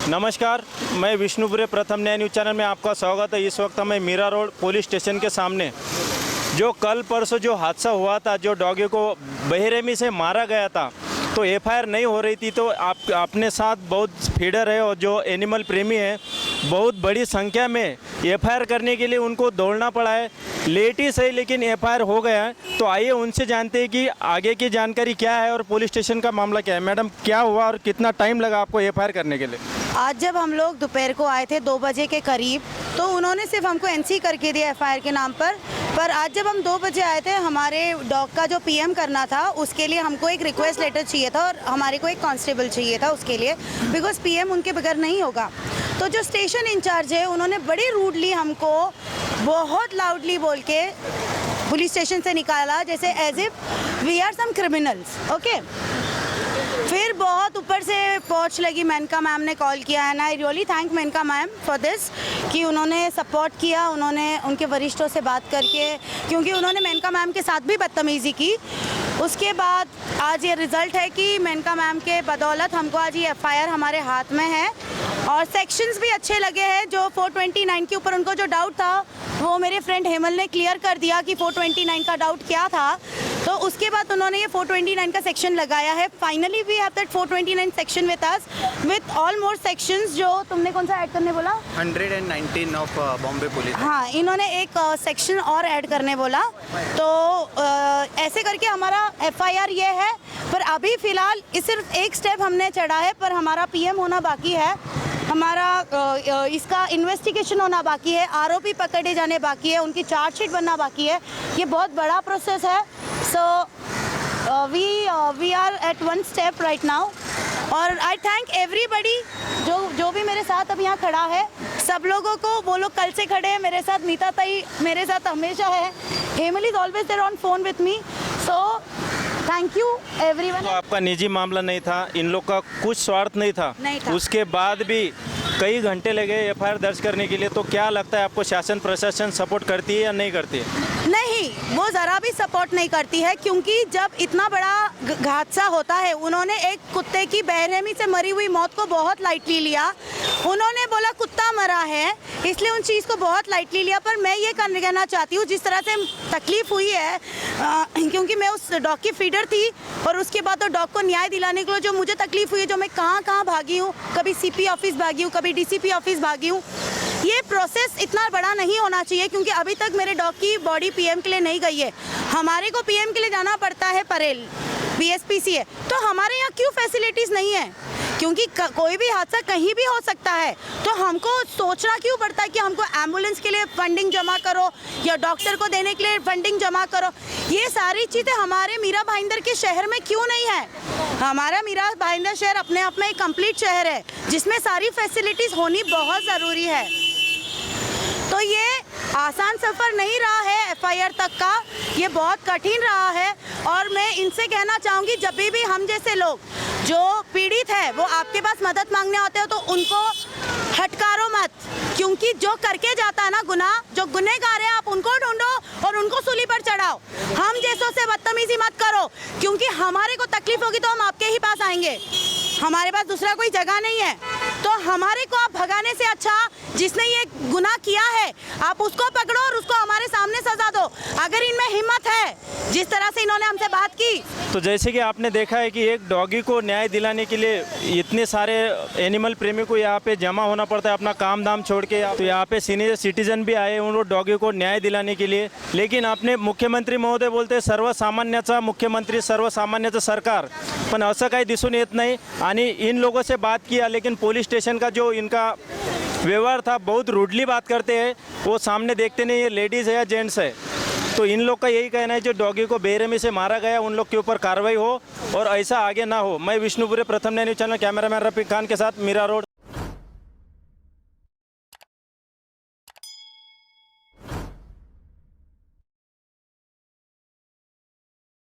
नमस्कार, मैं विष्णुपुरे प्रथम न्याय न्यूज़ चैनल में आपका स्वागत है। इस वक्त मैं मीरा रोड पुलिस स्टेशन के सामने जो कल परसों जो हादसा हुआ था, जो डॉगी को बेरहमी से मारा गया था, तो एफआईआर नहीं हो रही थी। तो आप अपने साथ बहुत फीडर है और जो एनिमल प्रेमी है, बहुत बड़ी संख्या में एफआईआर करने के लिए उनको दौड़ना पड़ा है। लेट ही सही लेकिन एफआईआर हो गया है। तो आइए उनसे जानते हैं कि आगे की जानकारी क्या है और पुलिस स्टेशन का मामला क्या है। मैडम, क्या हुआ और कितना टाइम लगा आपको एफआईआर करने के लिए? आज जब हम लोग दोपहर को आए थे 2 बजे के करीब, तो उन्होंने सिर्फ हमको एनसी करके दिया एफआईआर के नाम पर आज जब हम 2 बजे आए थे, हमारे डॉग का जो पीएम करना था उसके लिए हमको एक रिक्वेस्ट लेटर चाहिए था और हमारे को एक कांस्टेबल चाहिए था उसके लिए, बिकॉज पीएम उनके बगैर नहीं होगा। तो जो स्टेशन इंचार्ज है उन्होंने बड़ी रूडली हमको बहुत लाउडली बोल के पुलिस स्टेशन से निकाला, जैसे as if we are some criminals. Okay, फिर बहुत ऊपर से पहुंच लगी। मेनका मैम ने कॉल किया है ना, I really thank Maneka ma'am for this कि उन्होंने सपोर्ट किया, उन्होंने उनके वरिष्ठों से बात करके, क्योंकि उन्होंने मेनका मैम के साथ भी बदतमीज़ी की। उसके बाद आज ये रिज़ल्ट है कि मेनका मैम के बदौलत हमको आज ये एफआईआर हमारे हाथ में है और सेक्शंस भी अच्छे लगे हैं। जो 429 के ऊपर उनको जो डाउट था वो मेरे फ्रेंड हेमल ने क्लियर कर दिया कि 429 का डाउट क्या था। तो उसके बाद उन्होंने ये 429 का सेक्शन लगाया है। Finally we have that 429 section with us with all more sections. जो तुमने कौन सा ऐड करने बोला? 119 ऑफ बॉम्बे पुलिस। हाँ, इन्होंने एक सेक्शन और ऐड करने बोला। तो ऐसे करके हमारा एफआईआर ये है। पर अभी फ़िलहाल सिर्फ एक स्टेप हमने चढ़ा है, पर हमारा पीएम होना बाकी है, हमारा इसका इन्वेस्टिगेशन होना बाकी है, आरोपी पकड़े जाने बाकी है, उनकी चार्जशीट बनना बाकी है। ये बहुत बड़ा प्रोसेस है। So we are at one step right now. और आई थैंक एवरीबडी जो भी मेरे साथ अब यहाँ खड़ा है, सब लोगों को। वो लोग कल से खड़े हैं मेरे साथ, नीता ताई मेरे साथ हमेशा है, Hemal is always there on phone with me. So thank you everyone. तो आपका निजी मामला नहीं था, इन लोग का कुछ स्वार्थ नहीं था, उसके बाद भी कई घंटे लगे एफआईआर दर्ज करने के लिए। तो क्या लगता है आपको, शासन प्रशासन सपोर्ट करती है या नहीं करती है? नहीं, वो ज़रा भी सपोर्ट नहीं करती है, क्योंकि जब इतना बड़ा हादसा होता है, उन्होंने एक कुत्ते की बेरहमी से मरी हुई मौत को बहुत लाइटली लिया। उन्होंने बोला कुत्ता मरा है, इसलिए उन चीज़ को बहुत लाइटली लिया। पर मैं ये कहना चाहती हूँ, जिस तरह से तकलीफ़ हुई है, क्योंकि मैं उस डॉग की फीडर थी और उसके बाद तो डॉग को न्याय दिलाने के लिए जो मुझे तकलीफ़ हुई है, जो मैं कहाँ कहाँ भागी हूँ, कभी सीपी ऑफिस भागी हूँ, कभी डीसीपी ऑफिस भागी हूँ। ये प्रोसेस इतना बड़ा नहीं होना चाहिए, क्योंकि अभी तक मेरे डॉग की बॉडी पीएम के लिए नहीं गई है। हमारे को पीएम के लिए जाना पड़ता है परेल, बीएसपीसी है। तो हमारे यहाँ क्यों फैसिलिटीज़ नहीं है? क्योंकि कोई भी हादसा कहीं भी हो सकता है। तो हमको सोचना क्यों पड़ता है कि हमको एम्बुलेंस के लिए फंडिंग जमा करो या डॉक्टर को देने के लिए फंडिंग जमा करो? ये सारी चीज़ें हमारे मीरा भाईंदर के शहर में क्यों नहीं है? हमारा मीरा भाईंदर शहर अपने आप में एक कंप्लीट शहर है, जिसमें सारी फैसिलिटीज़ होनी बहुत ज़रूरी है। तो ये आसान सफ़र नहीं रहा है एफआईआर तक का, ये बहुत कठिन रहा है। और मैं इनसे कहना चाहूँगी, जब भी हम जैसे लोग जो पीड़ित है वो आपके पास मदद मांगने आते हो, तो उनको हटकारो मत, क्योंकि जो करके जाता है ना गुनाह, जो गुनहगार है, आप उनको ढूंढो और उनको सूली पर चढ़ाओ। हम जैसों से बदतमीजी मत करो, क्योंकि हमारे को तकलीफ होगी तो हम आपके ही पास आएंगे। हमारे पास दूसरा कोई जगह नहीं है। तो हमारे को आप भगाने से अच्छा, जिसने ये गुनाह किया है आप उसको पकड़ो और उसको हमारे सामने सजा दो, अगर इनमें हिम्मत है, जिस तरह से इन्होंने हमसे बात की। तो जैसे कि आपने देखा है कि एक डॉगी को न्याय दिलाने के लिए इतने सारे एनिमल प्रेमी को यहाँ पे जमा होना पड़ता है, अपना काम धाम छोड़ के। तो यहाँ पे सीनियर सिटीजन भी आए उन डॉगी को न्याय दिलाने के लिए। लेकिन आपने मुख्यमंत्री महोदय बोलते सर्वसामान्याचा मुख्यमंत्री, सर्वसामान्याचं सरकार, पण असं काही दिसून येत नाही। आणि इन लोगों से बात किया, लेकिन पुलिस स्टेशन का जो इनका व्यवहार था, बहुत रूडली बात करते हैं। वो सामने देखते नहीं ये लेडीज़ है या जेंट्स है। तो इन लोग का यही कहना है, जो डॉगी को बेरहमी से मारा गया उन लोग के ऊपर कार्रवाई हो और ऐसा आगे ना हो। मैं विष्णुपुरे प्रथम न्याय news channel cameraman Rafiq Khan के साथ मीरा रोड।